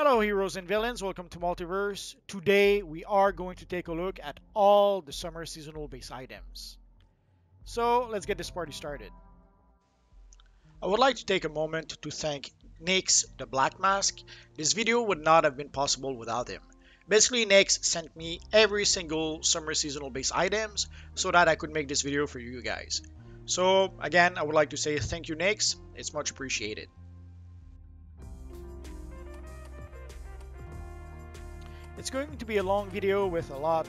Hello heroes and villains, welcome to Multiverse. Today we are going to take a look at all the summer seasonal base items. So let's get this party started. I would like to take a moment to thank Nyx the Black Mask. This video would not have been possible without him. Basically Nyx sent me every single summer seasonal base items so that I could make this video for you guys. So again, I would like to say thank you Nyx, it's much appreciated. It's going to be a long video with a lot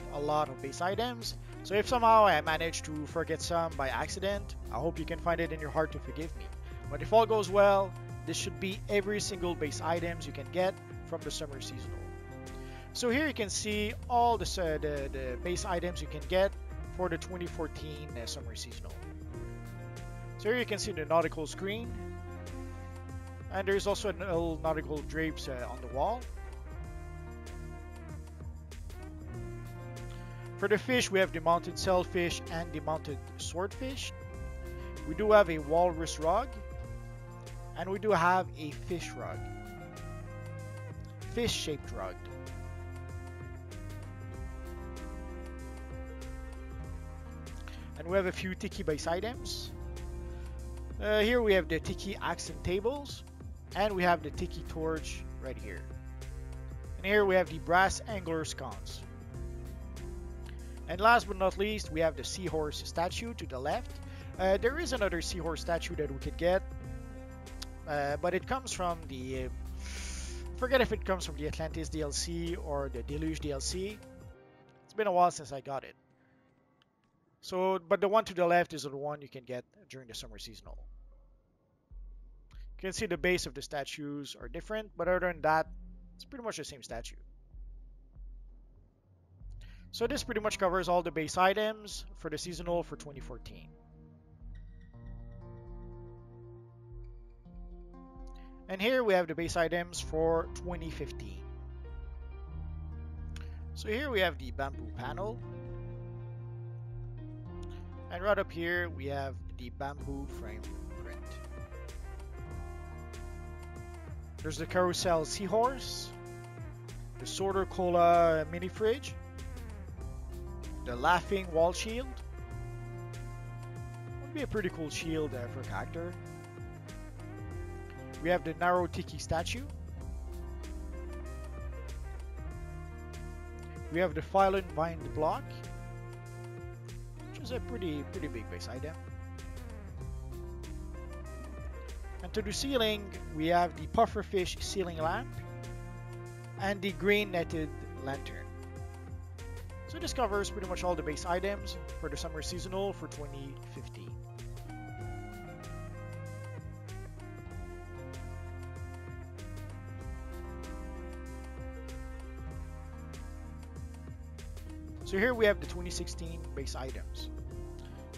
of base items, so if somehow I manage to forget some by accident, I hope you can find it in your heart to forgive me. But if all goes well, this should be every single base items you can get from the summer seasonal. So here you can see all the base items you can get for the 2014 summer seasonal. So here you can see the nautical screen, and there's also a little nautical drapes on the wall. For the fish, we have the mounted sailfish and the mounted swordfish. We do have a walrus rug, and we do have a fish rug, fish-shaped rug. And we have a few tiki base items. Here we have the tiki accent tables, and we have the tiki torch right here. And here we have the brass angler sconce. And last but not least, we have the seahorse statue to the left. There is another seahorse statue that we could get, but it comes from the... forget if it comes from the Atlantis DLC or the Deluge DLC. It's been a while since I got it. So, but the one to the left is the one you can get during the summer seasonal. You can see the base of the statues are different, but other than that, it's pretty much the same statue. So this pretty much covers all the base items for the seasonal for 2014. And here we have the base items for 2015. So here we have the bamboo panel. And right up here we have the bamboo frame print. There's the carousel seahorse, the Sorter Cola mini fridge, the laughing wall shield. Would be a pretty cool shield for a character. We have the narrow tiki statue. We have the Phylon Vined block, which is a pretty big base item. And to the ceiling, we have the pufferfish ceiling lamp and the green netted lantern. So this covers pretty much all the base items for the summer seasonal for 2015. So here we have the 2016 base items.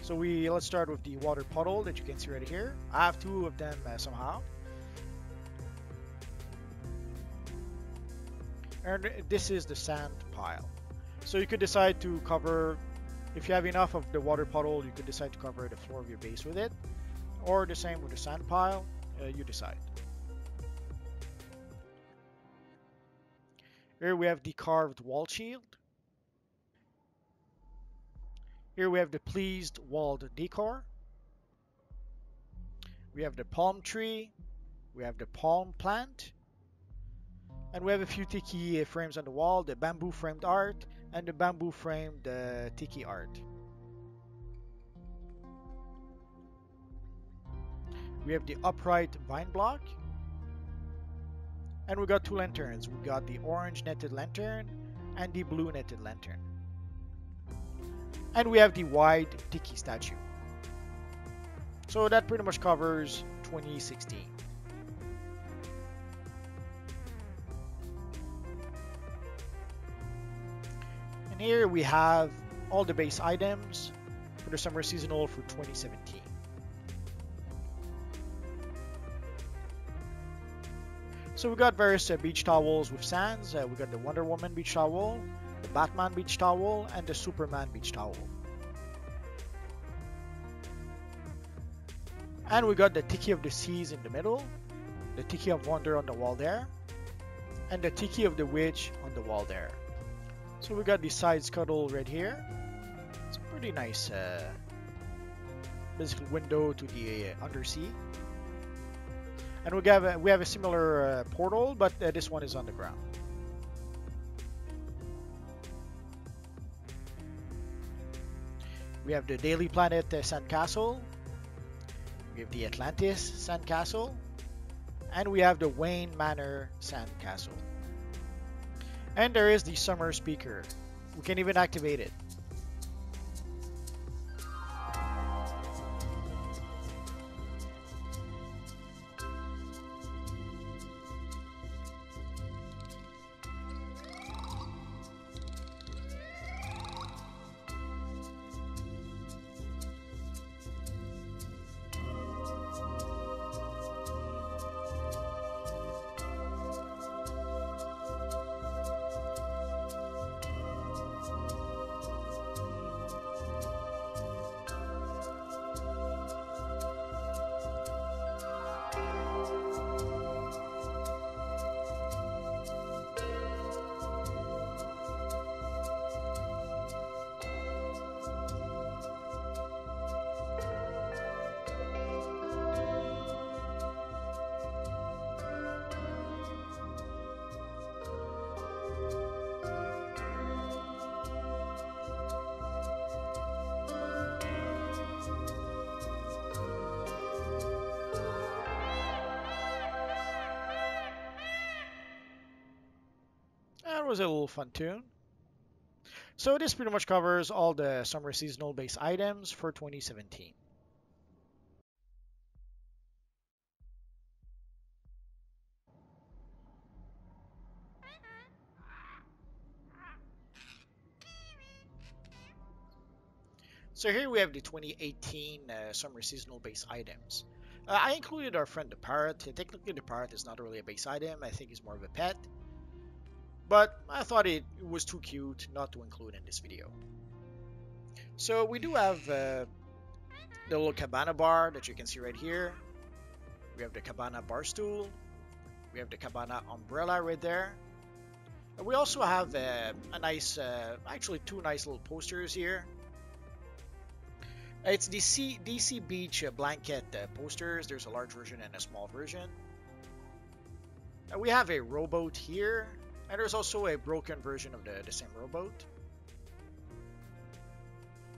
So let's start with the water puddle that you can see right here. I have two of them somehow. And this is the sand pile. So you could decide to cover, if you have enough of the water puddle, you could decide to cover the floor of your base with it. Or the same with the sand pile, you decide. Here we have the carved wall shield. Here we have the pleased walled decor. We have the palm tree. We have the palm plant. And we have a few tiki frames on the wall, the bamboo framed art, and the bamboo framed tiki art. We have the upright vine block. And we got two lanterns. We got the orange netted lantern and the blue netted lantern. And we have the wide tiki statue. So that pretty much covers 2016. And here we have all the base items for the summer seasonal for 2017. So we got various beach towels with sands. We got the Wonder Woman beach towel, the Batman beach towel, and the Superman beach towel. And we got the Tiki of the Seas in the middle, the Tiki of Wonder on the wall there, and the Tiki of the Witch on the wall there. So we got the side scuttle right here. It's a pretty nice basically window to the undersea. And we have a similar portal, but this one is on the ground. We have the Daily Planet Sandcastle. We have the Atlantis Sandcastle. And we have the Wayne Manor Sandcastle. And there is the Summer Speaker. We can even activate it. That was a little fun tune. So this pretty much covers all the summer seasonal base items for 2017. So here we have the 2018 summer seasonal base items. I included our friend the parrot. Technically the parrot is not really a base item, I think it's more of a pet. But I thought it was too cute not to include in this video. So we do have the little cabana bar that you can see right here. We have the cabana bar stool. We have the cabana umbrella right there. And we also have a nice, actually two nice little posters here. It's the DC Beach blanket posters. There's a large version and a small version. And we have a rowboat here. And there's also a broken version of the same rowboat.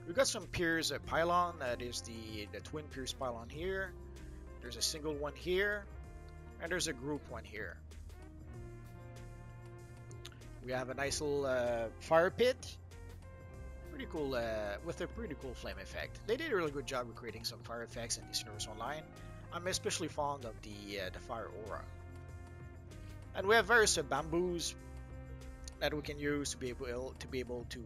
We've got some piers pylon. That is the twin piers pylon here. There's a single one here. And there's a group one here. We have a nice little fire pit. Pretty cool, with a pretty cool flame effect. They did a really good job of creating some fire effects in this Universe Online. I'm especially fond of the fire aura. And we have various bamboos that we can use to be able to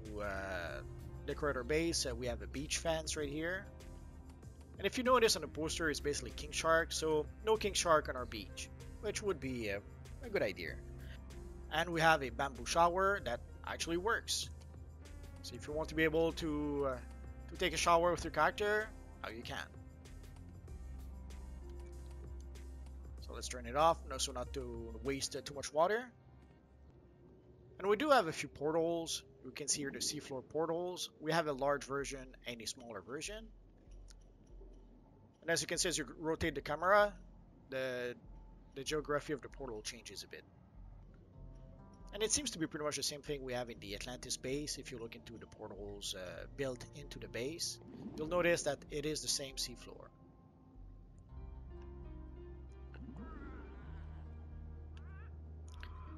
decorate our base. We have a beach fence right here. And if you notice on the poster, it's basically king shark, so no king shark on our beach, which would be a good idea. And we have a bamboo shower that actually works. So if you want to be able to take a shower with your character, now you can. So let's turn it off, so not to waste too much water. And we do have a few portals. You can see here the seafloor portals. We have a large version and a smaller version. And as you can see, as you rotate the camera, the geography of the portal changes a bit. And it seems to be pretty much the same thing we have in the Atlantis base. If you look into the portals built into the base, you'll notice that it is the same seafloor.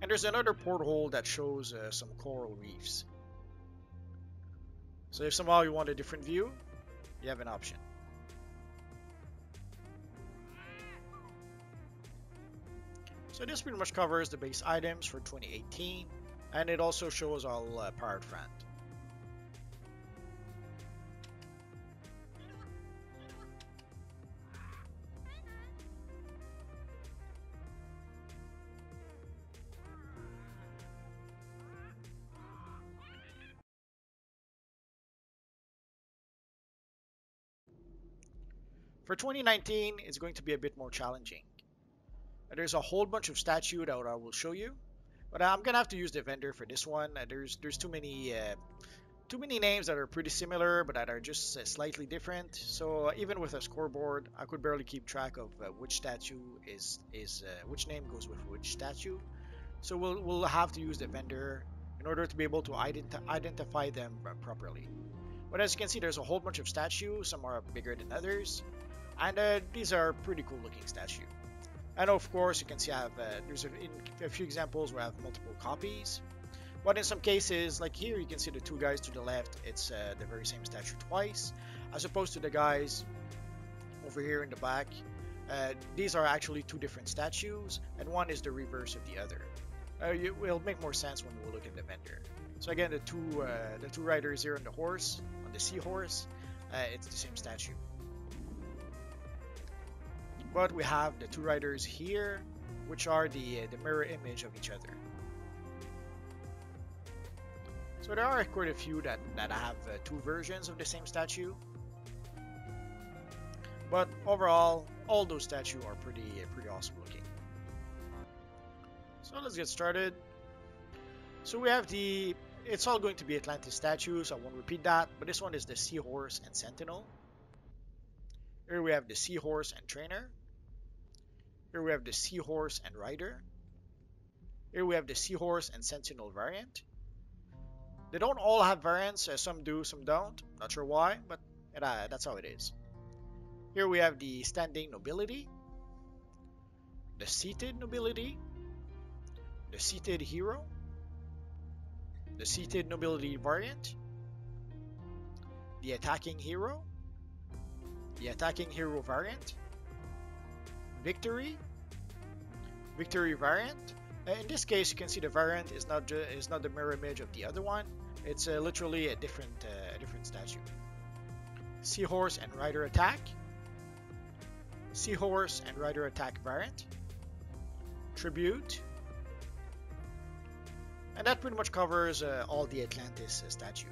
And there's another porthole that shows some coral reefs. So if somehow you want a different view, you have an option. So this pretty much covers the base items for 2018, and it also shows all Pirate Friend. For 2019, it's going to be a bit more challenging. There's a whole bunch of statues that I will show you, But I'm gonna have to use the vendor for this one. There's too many names that are pretty similar but that are just slightly different. So even with a scoreboard, I could barely keep track of which statue is which name goes with which statue. So we'll have to use the vendor in order to be able to identify them properly. But as you can see, there's a whole bunch of statues. Some are bigger than others, and these are pretty cool looking statues. And of course, you can see I have there's a few examples where I have multiple copies. But in some cases, like here, you can see the two guys to the left, it's the very same statue twice, as opposed to the guys over here in the back. These are actually two different statues, and one is the reverse of the other. It will make more sense when we look at the vendor. So again, the two riders here on the horse, on the seahorse, it's the same statue. But we have the two riders here, which are the mirror image of each other. So there are quite a few that have two versions of the same statue. But overall, all those statues are pretty awesome looking. So let's get started. So we have it's all going to be Atlantis statues, so I won't repeat that, but this one is the Seahorse and Sentinel. Here we have the Seahorse and Trainer. Here we have the Seahorse and Rider. Here we have the Seahorse and Sentinel variant. They don't all have variants, some do, some don't. Not sure why, but that's how it is. Here we have the Standing Nobility, the Seated Nobility, the Seated Hero, the Seated Nobility variant, the Attacking Hero, the Attacking Hero variant, Victory, Victory variant. In this case, you can see the variant is not the mirror image of the other one. It's literally a different statue. Seahorse and Rider Attack, Seahorse and Rider Attack variant, Tribute, and that pretty much covers all the Atlantis statue.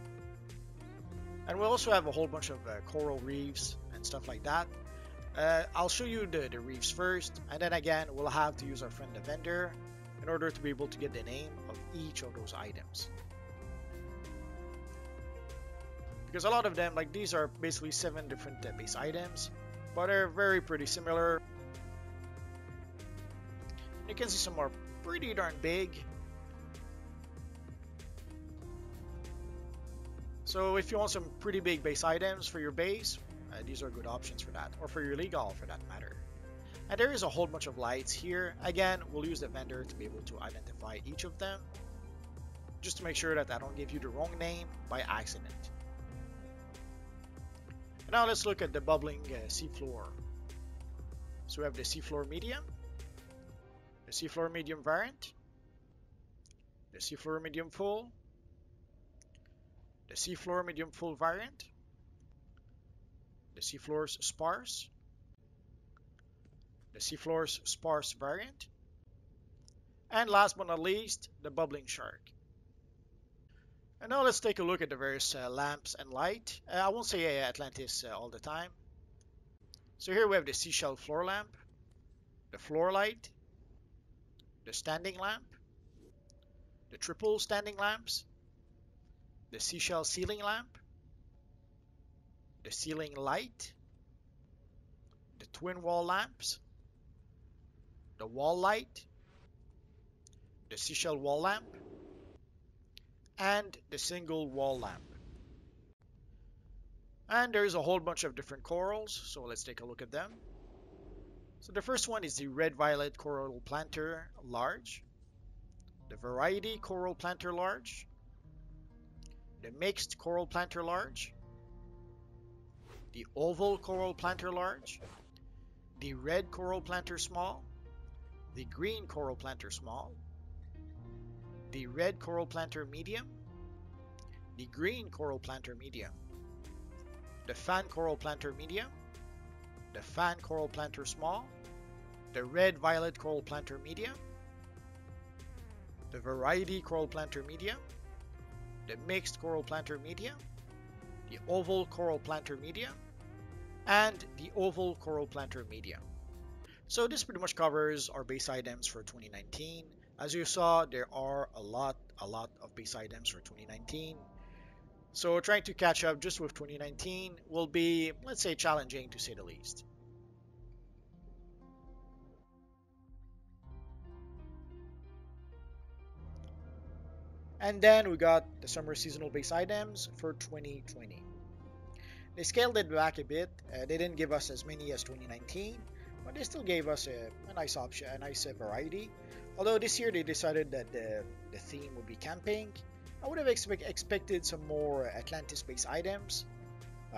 And we also have a whole bunch of coral reefs and stuff like that. I'll show you the reefs first, and then again we'll have to use our friend the vendor in order to be able to get the name of each of those items. Because a lot of them, like these are basically 7 different base items, but they're very pretty similar. You can see some are pretty darn big. So if you want some pretty big base items for your base, these are good options for that, or for your legal for that matter. And there is a whole bunch of lights here. Again, we'll use the vendor to be able to identify each of them, just to make sure that I don't give you the wrong name by accident. And now let's look at the bubbling seafloor. So we have the seafloor medium, the seafloor medium variant, the seafloor medium full, the seafloor medium full variant, the seafloor's sparse, the seafloor's sparse variant, and last but not least, the bubbling shark. And now let's take a look at the various lamps and light. I won't say Atlantis all the time. So here we have the seashell floor lamp, the floor light, the standing lamp, the triple standing lamps, the seashell ceiling lamp, the ceiling light, the twin wall lamps, the wall light, the seashell wall lamp, and the single wall lamp. And there's a whole bunch of different corals, so let's take a look at them. So the first one is the red violet coral planter large, the variety coral planter large, the mixed coral planter large, the oval coral planter large, the red coral planter small, the green coral planter small, the red coral planter medium, the green coral planter medium, the fan coral planter medium, the fan coral planter small, the red violet coral planter medium, the variety coral planter medium, the mixed coral planter medium, the oval coral planter medium, and the oval coral planter medium. So this pretty much covers our base items for 2019. As you saw, there are a lot of base items for 2019. So trying to catch up just with 2019 will be, let's say, challenging to say the least. And then we got the summer seasonal base items for 2020. They scaled it back a bit. They didn't give us as many as 2019, but they still gave us a nice option, a nice variety. Although this year they decided that the theme would be camping. I would have expected some more Atlantis-based items.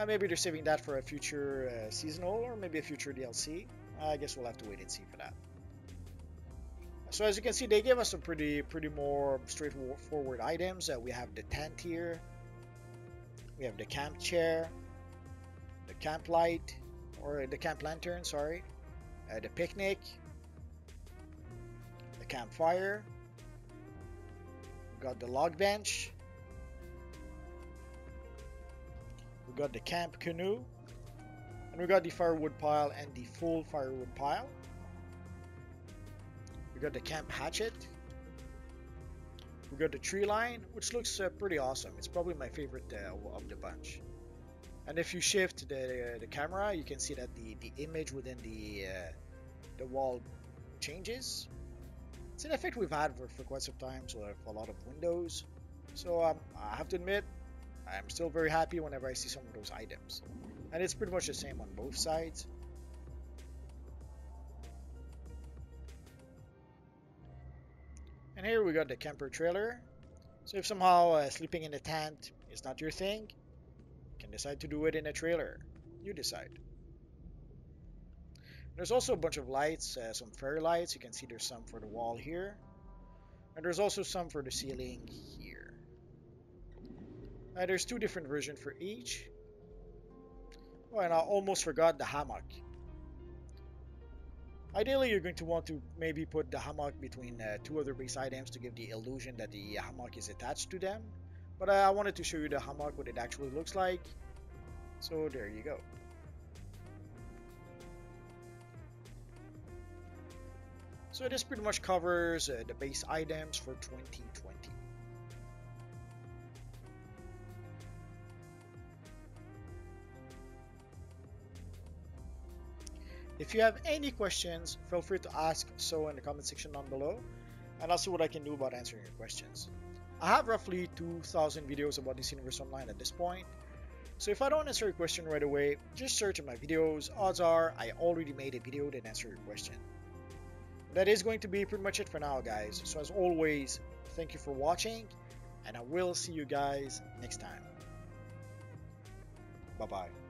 Maybe they're saving that for a future seasonal or maybe a future DLC. I guess we'll have to wait and see for that. So as you can see, they gave us some pretty more straightforward items. We have the tent here. We have the camp chair, the camp light, or the camp lantern, sorry. The picnic, the campfire. We got the log bench. We got the camp canoe. And we got the firewood pile and the full firewood pile. We got the camp hatchet. We got the tree line, which looks pretty awesome. It's probably my favorite of the bunch. And if you shift the camera, you can see that the image within the wall changes. It's an effect we've had for quite some time, so I have a lot of windows. So I have to admit, I'm still very happy whenever I see some of those items. And it's pretty much the same on both sides. And here we got the camper trailer. So if somehow sleeping in a tent is not your thing, you can decide to do it in a trailer. You decide. There's also a bunch of lights, some fairy lights. You can see there's some for the wall here. And there's also some for the ceiling here. There's two different versions for each. Oh, and I almost forgot the hammock. Ideally, you're going to want to maybe put the hammock between two other base items to give the illusion that the hammock is attached to them. But I wanted to show you the hammock, what it actually looks like. So there you go. So this pretty much covers the base items for 2020. If you have any questions, feel free to ask so in the comment section down below, and I'll see what I can do about answering your questions. I have roughly 2,000 videos about this universe online at this point, so if I don't answer your question right away, just search in my videos. Odds are I already made a video that answers your question. That is going to be pretty much it for now, guys. So as always, thank you for watching, and I will see you guys next time. Bye-bye.